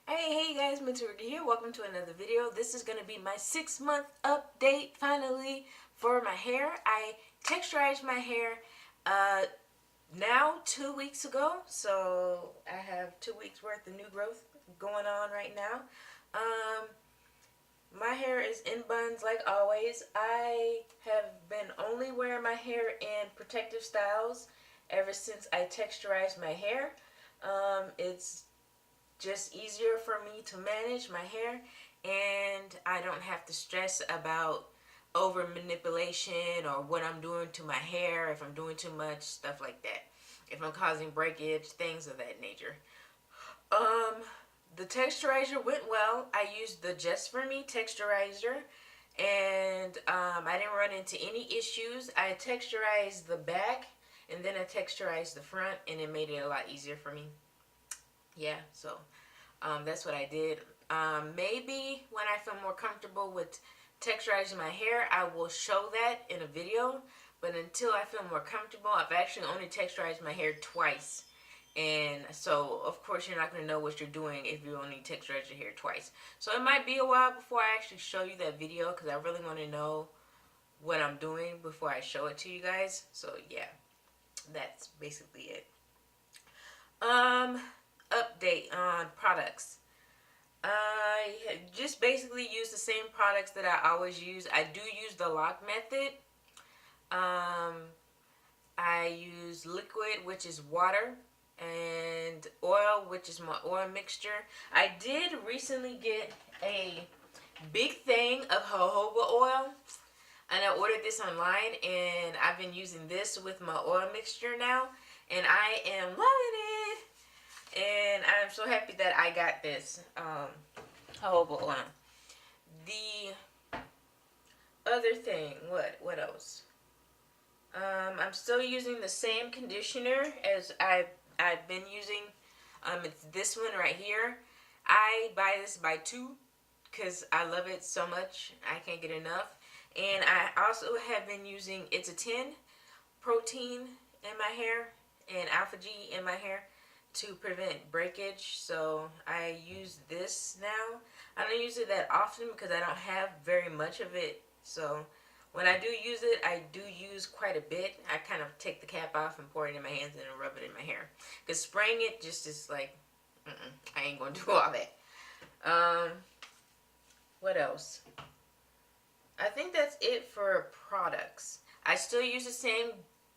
Hey guys, Maturity here. Welcome to another video. This is going to be my 6-month update finally for my hair. I texturized my hair now 2 weeks ago, so I have 2 weeks worth of new growth going on right now. Um, my hair is in buns like always. I have been only wearing my hair in protective styles ever since I texturized my hair. It's just easier for me to manage my hair, and I don't have to stress about over manipulation or what I'm doing to my hair, if I'm doing too much, stuff like that, if I'm causing breakage, things of that nature. um the texturizer went well. I used the Just For Me texturizer, and I didn't run into any issues. I texturized the back and then I texturized the front, and it made it a lot easier for me. Yeah, so that's what I did. Maybe when I feel more comfortable with texturizing my hair, I will show that in a video. But until I feel more comfortable, I've actually only texturized my hair twice. And so, of course, you're not going to know what you're doing if you only texturize your hair twice. So it might be a while before I actually show you that video, because I really want to know what I'm doing before I show it to you guys. So yeah, that's basically it. Um, Update on products. I just basically use the same products that I always use. I do use the lock method. Um, I use liquid, which is water, and oil, which is my oil mixture. I did recently get a big thing of jojoba oil, and I ordered this online, and I've been using this with my oil mixture now, and I am loving it. And I'm so happy that I got this jojoba oil. The other thing, what else? I'm still using the same conditioner as I've been using. It's this one right here. I buy this by two because I love it so much. I can't get enough. And I also have been using It's a 10 protein in my hair and Alpha G in my hair to prevent breakage. So I use this now. I don't use it that often because I don't have very much of it. So when I do use it, I do use quite a bit. I kind of take the cap off and pour it in my hands and then rub it in my hair. Because spraying it just is like, I ain't going to do all that. What else? I think that's it for products. I still use the same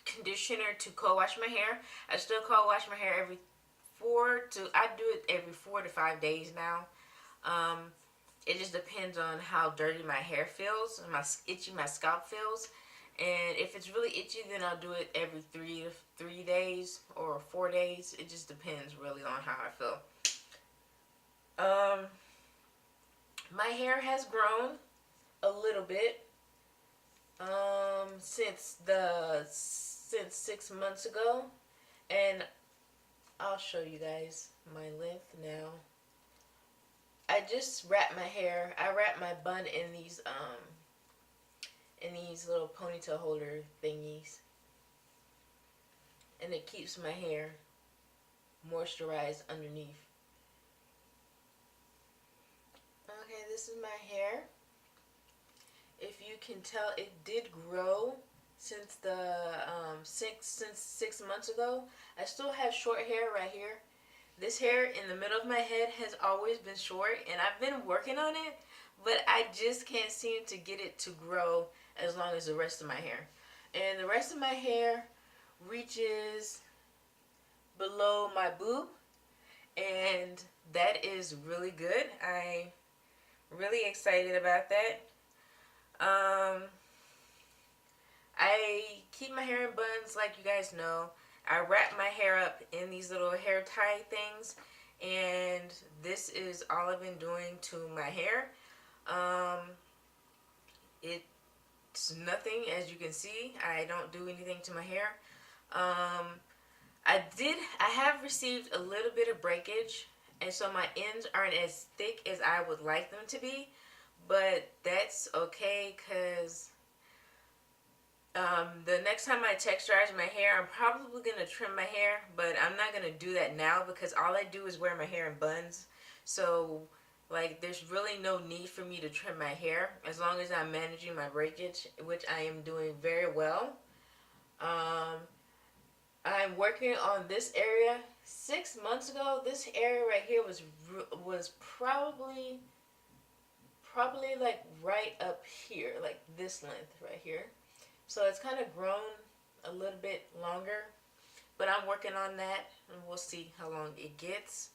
conditioner to co-wash my hair. I still co-wash my hair I do it every 4 to 5 days now. It just depends on how dirty my hair feels and itchy my scalp feels. And if it's really itchy, then I'll do it every 3 days or 4 days. It just depends really on how I feel. My hair has grown a little bit since 6 months ago, and I'll show you guys my length now. I just wrap my hair. I wrap my bun in these little ponytail holder thingies, and it keeps my hair moisturized underneath. Okay, this is my hair. If you can tell, it did grow since since 6 months ago. I still have short hair right here. This hair in the middle of my head has always been short, and I've been working on it, but I just can't seem to get it to grow as long as the rest of my hair. And the rest of my hair reaches below my boob, and that is really good. I'm really excited about that. I keep my hair in buns, like you guys know. I wrap my hair up in these little hair tie things, and this is all I've been doing to my hair. It's nothing, as you can see. I don't do anything to my hair. I have received a little bit of breakage, and so my ends aren't as thick as I would like them to be, but that's okay because the next time I texturize my hair, I'm probably going to trim my hair, but I'm not going to do that now because all I do is wear my hair in buns. So like there's really no need for me to trim my hair as long as I'm managing my breakage, which I am doing very well. Um, I'm working on this area. 6 months ago, this area right here was probably like right up here, like this length right here. So it's kind of grown a little bit longer, but I'm working on that, and we'll see how long it gets.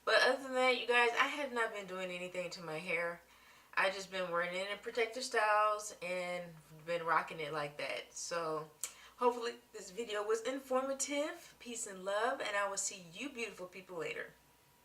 But other than that, you guys, I have not been doing anything to my hair. I just been wearing it in protective styles and been rocking it like that. So hopefully this video was informative. Peace and love, and I will see you beautiful people later.